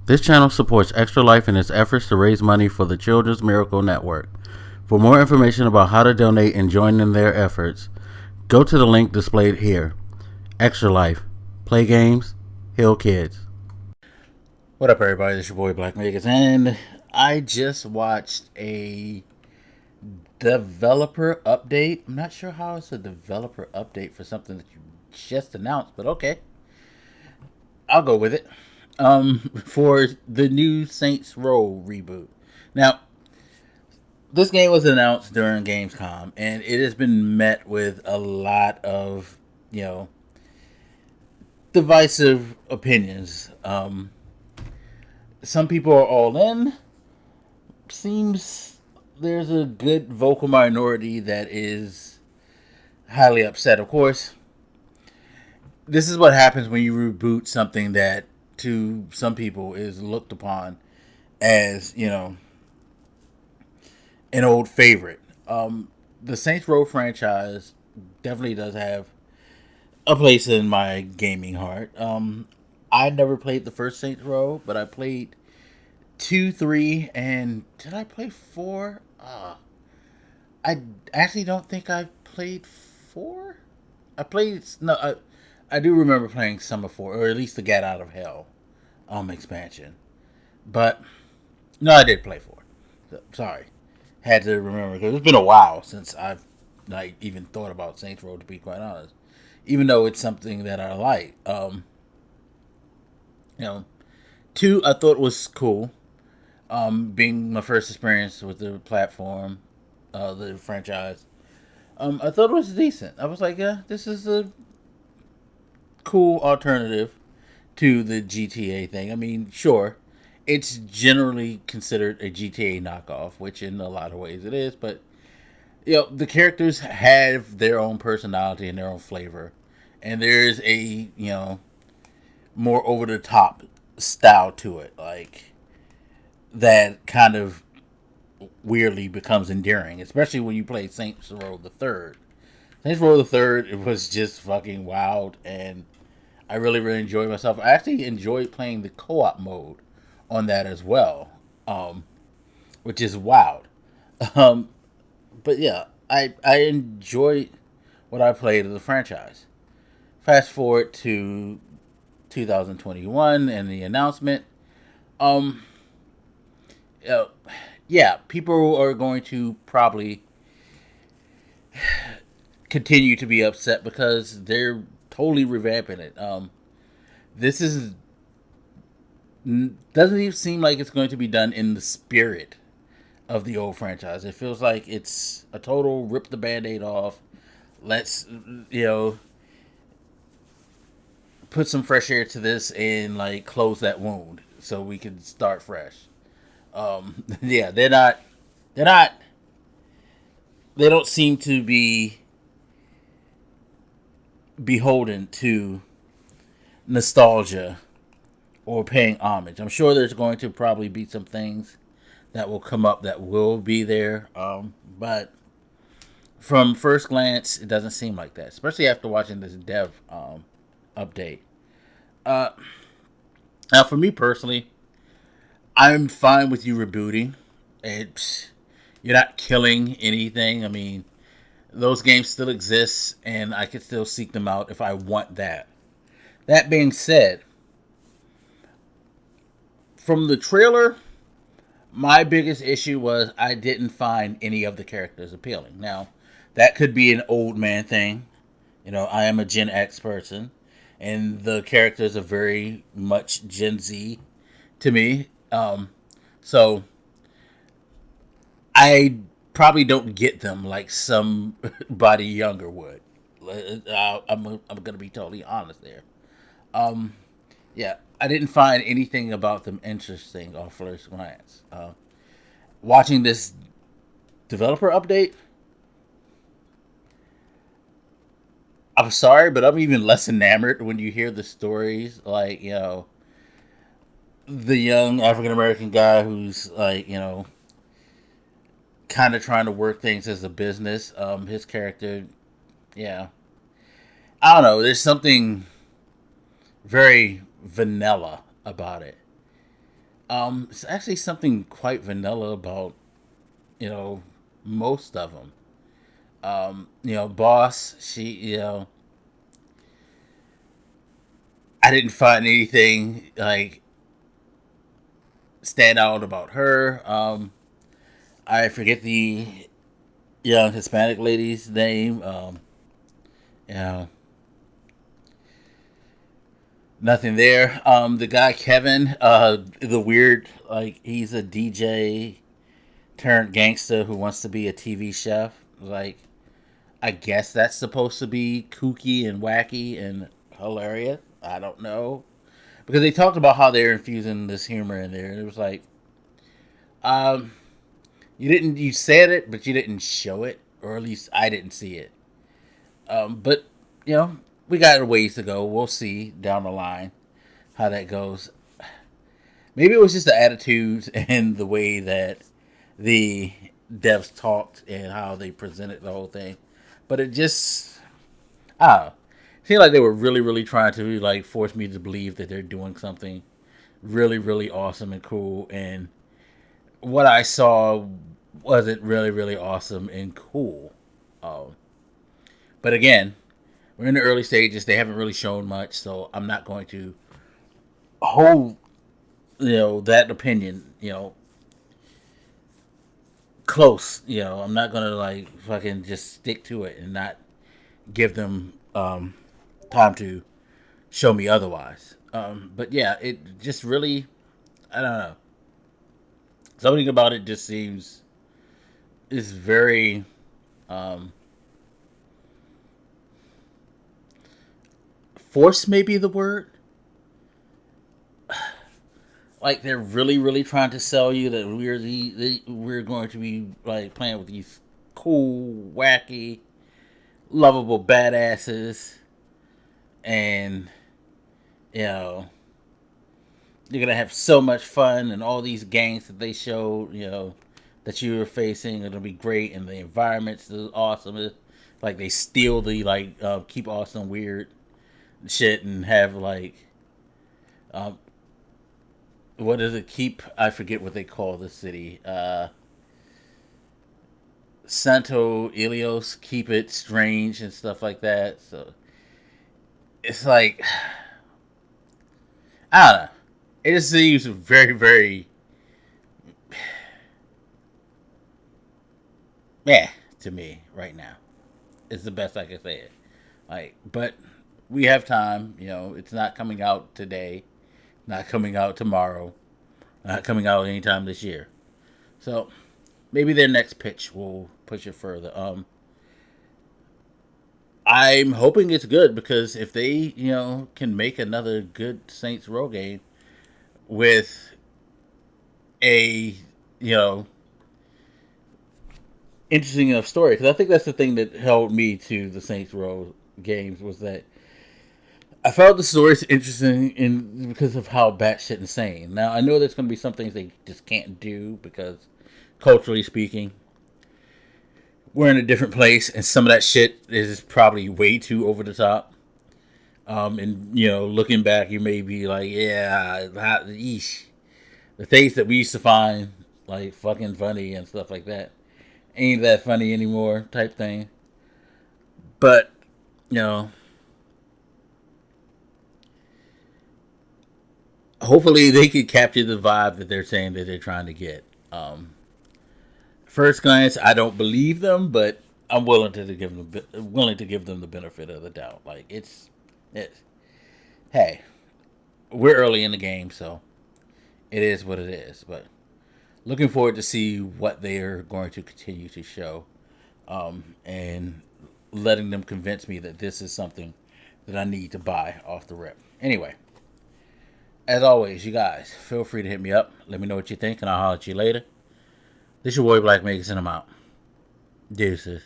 This channel supports Extra Life in its efforts to raise money for the Children's Miracle Network. For more information about how to donate and join in their efforts, go to the link displayed here. Extra Life. Play games, heal kids. What up, everybody? This is your boy Blak Magus, and I just watched a developer update. I'm not sure how it's a developer update for something that you just announced, but okay. I'll go with it. For the new Saints Row reboot. Now, this game was announced during Gamescom, and it has been met with a lot of, divisive opinions. Some people are all in. Seems there's a good vocal minority that is highly upset. Of course, this is what happens when you reboot something that to some people is looked upon as, an old favorite. The Saints Row franchise definitely does have a place in my gaming heart. I never played the first Saints Row, but I played 2, 3, and did I play 4? I actually don't think I played 4. I played no. I do remember playing some of 4, or at least the Get Out of Hell expansion. But no, I did play 4. So, sorry, had to remember because it's been a while since I've even thought about Saints Row, to be quite honest. Even though it's something that I like, 2 I thought was cool. Being my first experience with the platform, the franchise, I thought it was decent. I was like, yeah, this is a cool alternative to the GTA thing. I mean, sure, it's generally considered a GTA knockoff, which in a lot of ways it is, but the characters have their own personality and their own flavor, and there's a more over the top style to it, like that kind of weirdly becomes endearing, especially when you play Saints Row the Third. Saints Row the Third, it was just fucking wild, and I really, really enjoyed myself. I actually enjoyed playing the co-op mode on that as well, which is wild. Um, but yeah, I enjoyed what I played of the franchise. Fast forward to 2021 and the announcement. Um, yeah, people are going to probably continue to be upset because they're totally revamping it. This is doesn't even seem like it's going to be done in the spirit of the old franchise. It feels like it's a total rip the band-aid off. Let's put some fresh air to this and close that wound so we can start fresh. Yeah, they're not they don't seem to be beholden to nostalgia or paying homage. I'm sure there's going to probably be some things that will come up that will be there, but from first glance, it doesn't seem like that, especially after watching this dev update. Uh, Now, for me personally, I'm fine with you rebooting. It's You're not killing anything. I mean, those games still exist, and I can still seek them out if I want that. That being said, from the trailer, my biggest issue was I didn't find any of the characters appealing. Now, that could be an old man thing. I am a Gen X person, and the characters are very much Gen Z to me. So I probably don't get them like somebody younger would. I'm gonna be totally honest there. Um, yeah, I didn't find anything about them interesting on first glance. Watching this developer update, I'm sorry, but I'm even less enamored when you hear the stories. The young African American guy who's kind of trying to work things as a business. His character, yeah, I don't know. There's something very vanilla about it. It's actually something quite vanilla about, you know, most of them. Boss, I didn't find anything like stand out about her. I forget the young Hispanic lady's name. You know, nothing there. The guy Kevin, the weird, like he's a DJ turned gangster who wants to be a TV chef. Like, I guess that's supposed to be kooky and wacky and hilarious. I don't know, because they talked about how they're infusing this humor in there, and it was like, um, you said it, but you didn't show it, or at least I didn't see it. But you know, we got a ways to go. We'll see down the line how that goes. Maybe it was just the attitudes and the way that the devs talked and how they presented the whole thing. But it just, I don't know. It seemed like they were really, really trying to like force me to believe that they're doing something really, really awesome and cool. And what I saw wasn't really, really awesome and cool. Um, but again, we're in the early stages. They haven't really shown much, so I'm not going to hold that opinion close. I'm not gonna like fucking just stick to it and not give them time to show me otherwise. But yeah, it just really, I don't know. Something about it just seems is very um, forced. Maybe the word. Like they're really, really trying to sell you that we're going to be like playing with these cool, wacky, lovable badasses, and you know you're gonna have so much fun, and all these gangs that they showed, that you were facing, it'll be great, and the environments is awesome. It's like they steal the like keep awesome weird shit and have like um, what does it keep? I forget what they call the city. Santo Ilios, keep it strange and stuff like that. So it's like I don't know. It just seems very, very meh to me right now. It's the best I can say it. Like, but we have time. It's not coming out today. Not coming out tomorrow. Not coming out anytime this year. So maybe their next pitch will push it further. I'm hoping it's good because if they, can make another good Saints Row game with a, you know, interesting enough story, because I think that's the thing that held me to the Saints Row games was that I found the stories interesting in because of how batshit insane. Now I know there's going to be some things they just can't do because culturally speaking, we're in a different place, and some of that shit is probably way too over the top. And looking back, you may be like, yeah, yeesh. The things that we used to find like fucking funny and stuff like that ain't that funny anymore, type thing. But you know, hopefully they could capture the vibe that they're saying that they're trying to get. First glance, I don't believe them, but I'm willing to give them the benefit of the doubt. Like it's hey, we're early in the game, so it is what it is. But looking forward to see what they are going to continue to show, and letting them convince me that this is something that I need to buy off the rip. Anyway, as always, you guys feel free to hit me up. Let me know what you think, and I'll holler at you later. This your boy Black Magus, and I'm out. Deuces.